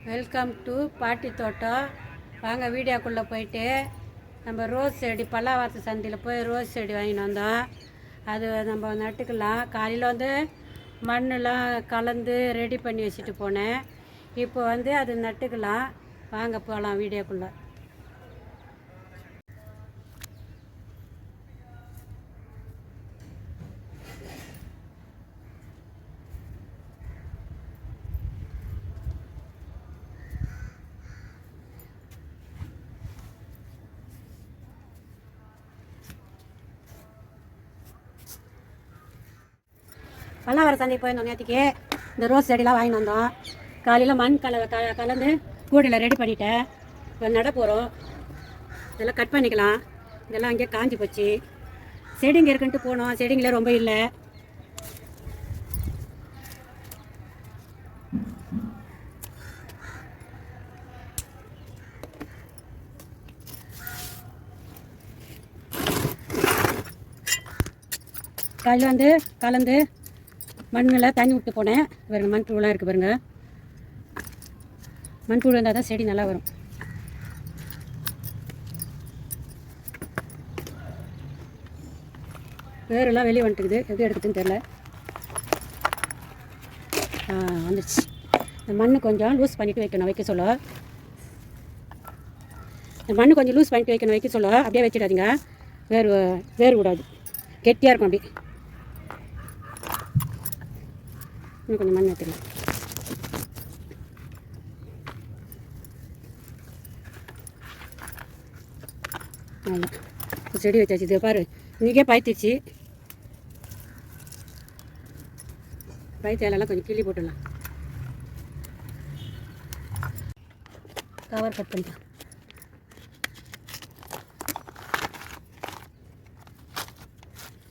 Welcome to பாட்டி தோட்டம். வாங்க வீடியோக்குள்ளே போயிட்டு நம்ம ரோஸ் செடி பல்லாவரத்து சந்தையில் போய் ரோஸ் செடி வாங்கிட்டு வந்தோம். அது நம்ம நட்டுக்கலாம். காலையில் மண்ணெலாம் கலந்து ரெடி பண்ணி வச்சுட்டு போனேன். இப்போ அது நட்டுக்கலாம். வாங்க போகலாம் வீடியோக்குள்ளே. பல்லாவர சந்தைக்கு போயிருந்தோம். நேற்றுக்கு இந்த ரோஸ் செடிலாம் வாங்கிட்டு வந்தோம். காலையில் மண் கலந்து கூடையில் ரெடி பண்ணிட்டேன். இப்போ நட போகிறோம். இதெல்லாம் கட் பண்ணிக்கலாம். இதெல்லாம் அங்கேயே காஞ்சி போச்சு. செடிங்க இருக்குன்ட்டு போனோம். செடிங்களே ரொம்ப இல்லை. காலையில் கலந்து மண்ணில் தண்ணி விட்டு போனேன். பாருங்க, மண் புழுலாம் இருக்குது பாருங்க. மண் புழு இருந்தால் தான் செடி நல்லா வரும். வேரெல்லாம் வெளியே வந்துட்டுக்குது. எப்படி எடுக்குதுன்னு தெரில. வந்துடுச்சு. இந்த மண் கொஞ்சம் லூஸ் பண்ணிவிட்டு வைக்கணும். வைக்க சொல்ல இந்த மண் கொஞ்சம் லூஸ் பண்ணிட்டு வைக்கணும். வைக்க சொல்ல அப்படியே வச்சிடாதீங்க. வேறு விடாது. கெட்டியாக இருக்கும். அப்படி இன்னும் கொஞ்சம் மண் ஊற்றிடலாம். அவ்வளோ செடி வச்சாச்சு. இது பாரு, இன்றைக்கே பாய்த்திச்சு. பாய்த்து இலெல்லாம் கொஞ்சம் கிள்ளி போட்டுடலாம். கவர் கட் பண்ணிக்கலாம்.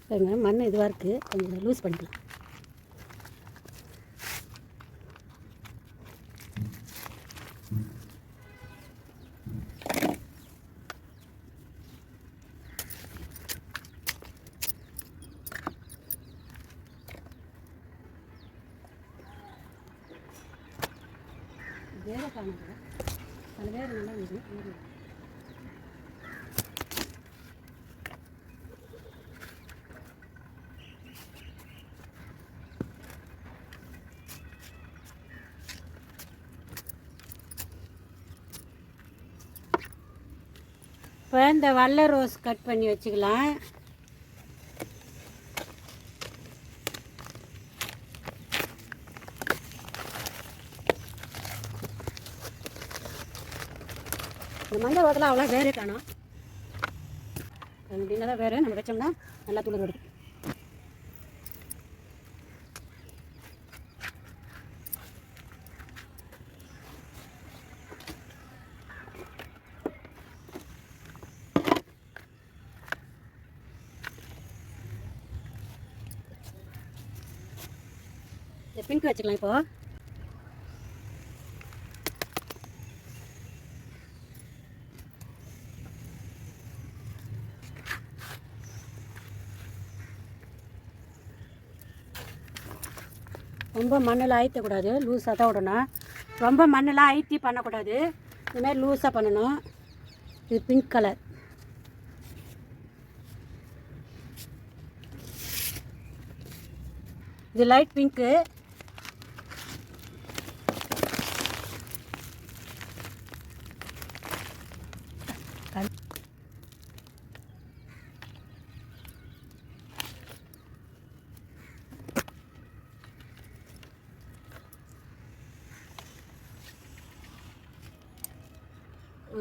பாருங்க, மண் இதுவாக இருக்குது. கொஞ்சம் லூஸ் பண்ணிக்கலாம். வேறு காணுது. அது வேறு நல்லா இருக்குது. இப்போ இந்த வல்ல ரோஸ் கட் பண்ணி வச்சுக்கலாம். இந்த மஞ்சள் ரோஸில் அவ்வளோ வேறு காணும். அப்படின்னா தான் வேறு நம்ம வச்சோம்னா நல்லா துளிர் வருது. பிங்க் வச்சுக்கலாம். இப்போ ரொம்ப மண்ணில் அழுத்தக்கூடாது. லூஸாக தான் விடணும். ரொம்ப மண்ணெலாம் அழுத்தி பண்ணக்கூடாது. இதுமாதிரி லூஸாக பண்ணணும். இது பிங்க் கலர். இது லைட் பிங்க்கு.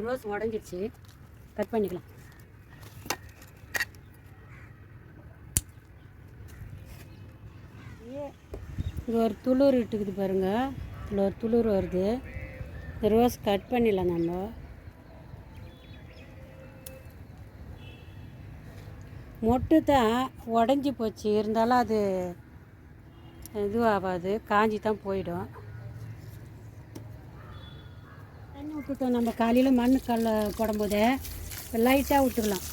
ரோஸ் உடஞ்சிடுச்சு. கட் பண்ணிக்கலாம். இது ஒரு துளிர் இட்டுக்குது பாருங்கள். இதில் ஒரு துளிர் வருது. இந்த ரோஸ் கட் பண்ணிடலாம். நம்ம மொட்டு தான் உடஞ்சி போச்சு. இருந்தாலும் அது இதுவாகாது. காஞ்சி தான் போயிடும். தண்ணி விட்டுட்டோம். நம்ம காலையில் மண் போடும்போது லைட்டாக விட்டுக்கலாம்.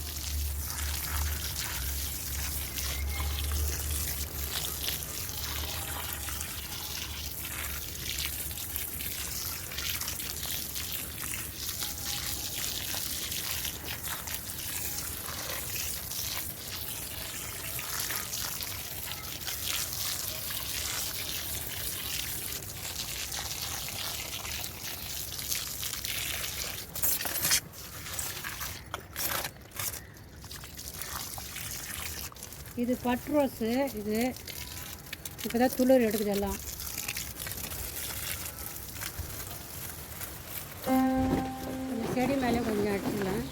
இது பட் ரோஸு. இது இப்போ தான் துளிர் எடுக்குது எல்லாம். இந்த செடி மேலே கொஞ்சம் அடிச்சுக்கலாம்.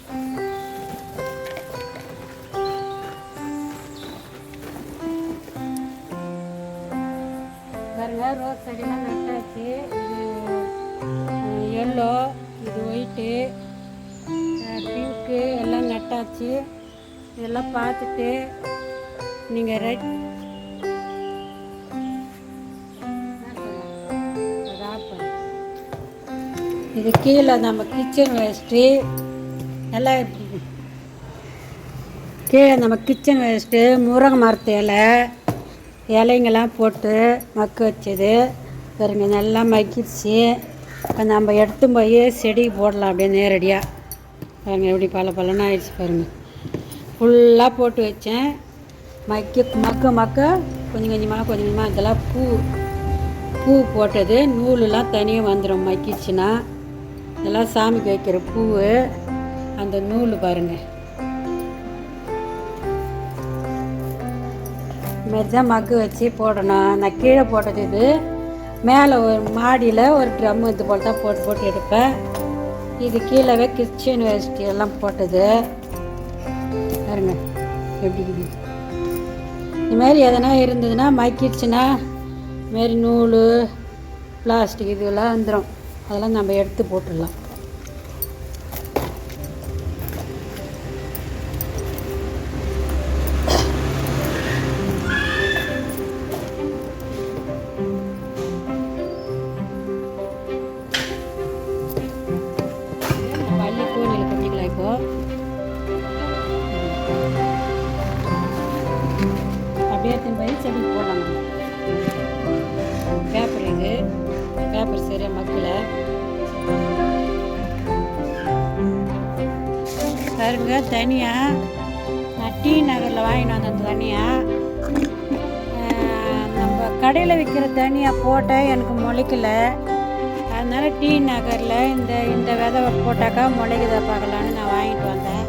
பாருங்க, ரோஸ் செடிலாம் நட்டாச்சு. இது எல்லோ, இது ஒயிட்டு, பிங்க்கு எல்லாம் நட்டாச்சு. இதெல்லாம் பார்த்துட்டு நீங்கள் ரைட் இது கீழே நம்ம கிச்சன் வேஸ்ட்டு எல்லாம் கீழே நம்ம கிச்சன் வேஸ்ட்டு முருங்கை மரத்து இலைங்கெல்லாம் போட்டு மக்க வச்சது பாருங்க, நல்லா மக்கிடுச்சு. இப்போ நம்ம எடுத்து போய் செடி போடலாம் அப்படியே நேரடியாக. பாருங்கள் எப்படி பல ஆயிடுச்சு பாருங்கள். ஃபுல்லாக போட்டு வச்சேன். மக்க கொஞ்சம் கொஞ்சமாக இதெல்லாம் பூ போட்டது நூலுலாம் தனியாக வந்துடும் மக்கிடுச்சுன்னா. இதெல்லாம் சாமிக்கு வைக்கிற பூ. அந்த நூல் பாருங்கள், இதுமாதிரி மக்கு வச்சு போடணும். நான் கீழே போட்டது இது. மேலே ஒரு மாடியில் ஒரு ட்ரம் இது போல் தான் போட்டு எடுப்பேன். இது கீழே கிச்சன் வேஸ்ட் எல்லாம் போட்டது பாருங்க எப்படி இது. இதுமாரி எதனா இருந்ததுன்னா மக்கிடுச்சுன்னா இதுமாரி நூல் பிளாஸ்டிக் இதெல்லாம் வந்துடும். அதெல்லாம் நம்ம எடுத்து போட்டுடலாம். பள்ளி கோணியில் கட்டிக்கலாம். இப்போ அப்படியே போய் செடி போடலாம். பேப்பர் இது பேப்பர் சரியா மக்கள் பாருங்க. தனியாக நான் டி நகரில் வாங்கிட்டு வந்த தனியாக நம்ம கடையில் விற்கிற தனியாக போட்டால் எனக்கு முளைக்கல. அதனால் டி நகரில் இந்த விதை போட்டாக்கா முளைக்குதா பார்க்கலான்னு நான் வாங்கிட்டு வந்தேன்.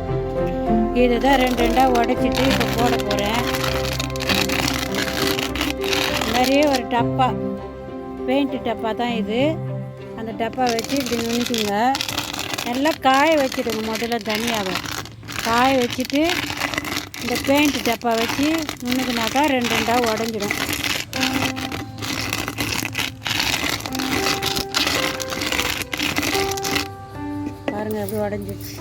இது தான் ரெண்டாக உடைச்சிட்டு இப்போ போட போகிறேன். நிறைய ஒரு டப்பா பெயிண்ட்டு டப்பா தான் இது. அந்த டப்பா வச்சு இப்படி நுணுக்குங்க. எல்லாம் காய வச்சுடுங்க. முதல்ல தனியாவை காய வச்சுட்டு இந்த பெயிண்ட் டப்பா வச்சு நுணுக்குனாக்கா ரெண்டாக உடஞ்சிடும். பாருங்கள் எப்படி உடஞ்சிடுச்சு.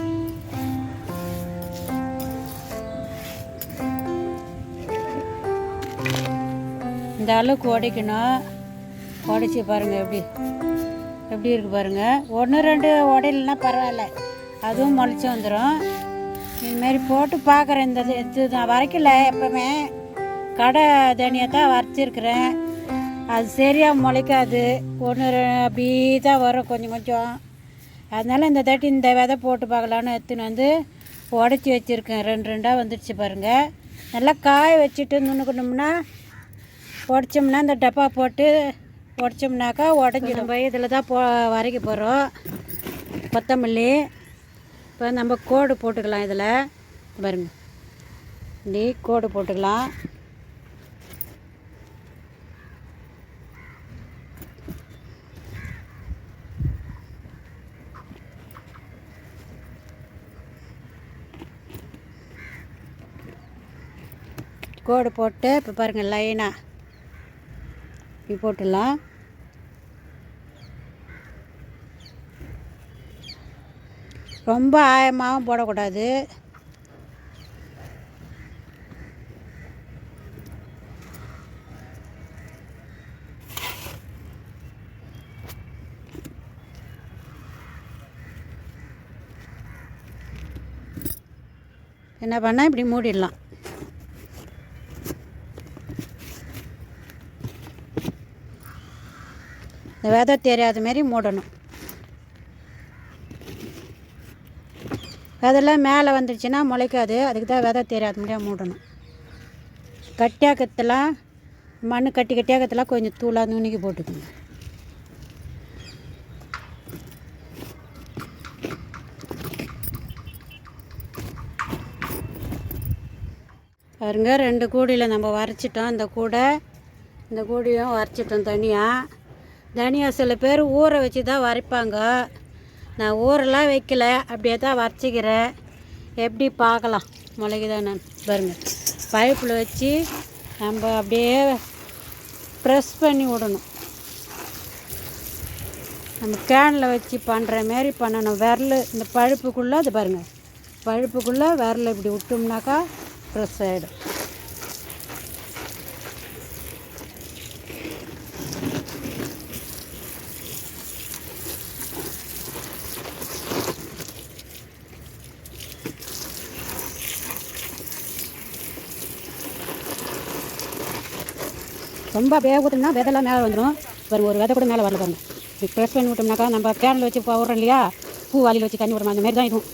இந்த அளவுக்கு உடைக்கணும். உடைச்சி பாருங்கள் எப்படி இருக்குது பாருங்கள். 1-2 உடையிலனா பரவாயில்ல, அதுவும் முளைச்சி வந்துடும். இதுமாரி போட்டு பார்க்குறேன். இது நான் வரைக்கல. எப்போவுமே கடை தனியாக தான் வரைச்சிருக்கிறேன். அது சரியாக முளைக்காது. 1 அப்படி தான் வரும் கொஞ்சம். அதனால் இந்த தாட்டி இந்த விதை போட்டு பார்க்கலான்னு எடுத்துன்னு வந்து உடச்சி வச்சுருக்கேன். 2 வந்துடுச்சு பாருங்கள். நல்லா காய வச்சுட்டு நுணுக்கணும்னா உடச்சோம்னா இந்த டப்பா போட்டு உடச்சோம்னாக்கா உடஞ்சிடும். போய் இதில் தான் வரைக்க போகிறோம். கொத்தமல்லி இப்போ நம்ம கோடு போட்டுக்கலாம். இதில் பாருங்க, இப்படி கோடு போட்டுக்கலாம். கோடு போட்டு இப்போ பாருங்கள் லைனாக இப்படி போட்டுடலாம். ரொம்ப ஆழமாகவும் போடக்கூடாது. என்ன பண்ணால் இப்படி மூடிடலாம். இந்த விதை தெரியாத மாரி மூடணும். விதெல்லாம் மேலே வந்துடுச்சுன்னா முளைக்காது. அதுக்கு தான் விதை தெரியாத மாதிரியாக மூடணும். கட்டியாக்கத்தெல்லாம் மண் கட்டியாக்கத்தெல்லாம் கொஞ்சம் தூளாக நுணுக்கி போட்டுக்கோங்க. பாருங்க 2 கூடையில் நம்ம வரைச்சிட்டோம். இந்த கூடையும் வரைச்சிட்டோம் தனியாக. தனியாக சில பேர் ஊற வச்சு தான் வரைப்பாங்க. நான் ஊரெல்லாம் வைக்கல, அப்படியே தான் வரைச்சிக்கிறேன். எப்படி பார்க்கலாம் மிளகுதான் நான் பாருங்கள். பைப்பில் வச்சு நம்ம அப்படியே ப்ரெஸ் பண்ணி விடணும். நம்ம கேனில் வச்சு பண்ணுற மாரி பண்ணணும். விரல் இந்த பழுப்புக்குள்ளே அது பாருங்கள், பழுப்புக்குள்ளே விரல் இப்படி விட்டோம்னாக்கா ப்ரெஸ் ஆகிடும். ரொம்ப அப்படியே ஊற்றினா விதெல்லாம் மேலே வந்துடும். பாருங்கள், ஒரு விதை கூட மேலே வரல பாருங்கள். இப்படி ப்ரெஸ் பண்ணி விட்டோம்னாக்கா நம்ம கேனில் வச்சு விட்றோம் இல்லையா, பூ வாலியில் வச்சு தண்ணி விடுறோம், அந்த மாதிரி தான் இதுவும்.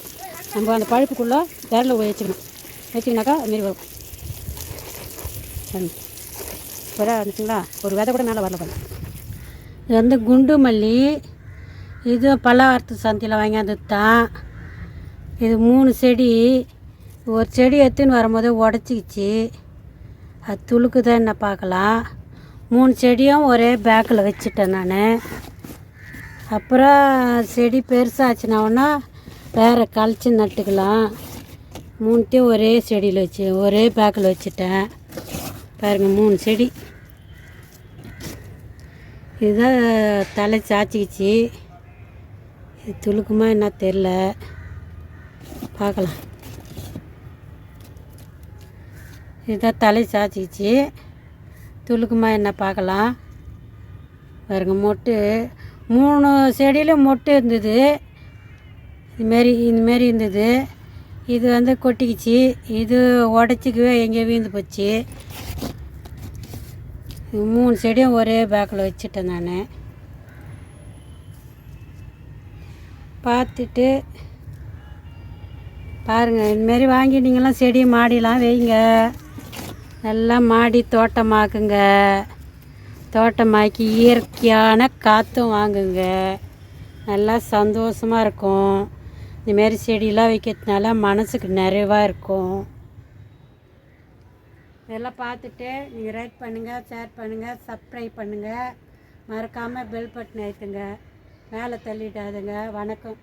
நம்ம அந்த பழுப்புக்குள்ளே விரல வச்சுக்கணும்னாக்கா அதுமாரி வரும். சரி இருந்துச்சுங்களா, ஒரு விதை கூட மேலே வரல பாருங்கள். இது வந்து குண்டு மல்லி. இது பல்லாவரத்து சந்தையில் வாங்கியாந்து தான். இது 3 செடி. ஒரு செடி எடுத்துன்னு வரும்போது உடச்சிக்கிச்சு. அது துளுக்கு தான் என்ன பார்க்கலாம். 3 செடியும் ஒரே பேக்கில் வச்சுட்டேன் நான். அப்புறம் செடி பெருசாச்சுன்னா வேறு கழிச்சு நட்டுக்கலாம். 3த்தையும் ஒரே செடியில் ஒரே பேக்கில் வச்சுட்டேன். பாருங்கள் 3 செடி. இதுதான் தலை சாய்ச்சிக்கிச்சு. இது துளுக்குமா என்ன தெரில, பார்க்கலாம். இதுதான் தலை சாய்ச்சிக்கிச்சு, துளுக்குமா என்ன பார்க்கலாம். பாருங்க மொட்டு 3 செடியில் மொட்டு இருந்தது. இதுமாரி இருந்தது. இது வந்து கொட்டிக்கிச்சு. இது உடச்சிக்கவே எங்கேயோ வீழ்ந்து போச்சு. 3 செடியும் ஒரே பேக்கில் வச்சுட்டேன் நான். பார்த்துட்டு பாருங்கள், இதுமாரி வாங்கி நீங்களாம் செடி மாடிலாம் வைங்க. நல்லா மாடி தோட்டமாக்குங்க. தோட்டமாக்கி இயற்கையான காற்றும் வாங்குங்க. நல்லா சந்தோஷமாக இருக்கும். இதுமாரி செடியெலாம் வைக்கிறதுனால மனசுக்கு நிறைவாக இருக்கும். இதெல்லாம் பார்த்துட்டு நீங்கள் லைக் பண்ணுங்கள், ஷேர் பண்ணுங்கள், சப்ஸ்கிரைப் பண்ணுங்கள். மறக்காமல் பெல் பட்டன் அழுத்துங்க. மேலே தள்ளிடாதுங்க. வணக்கம்.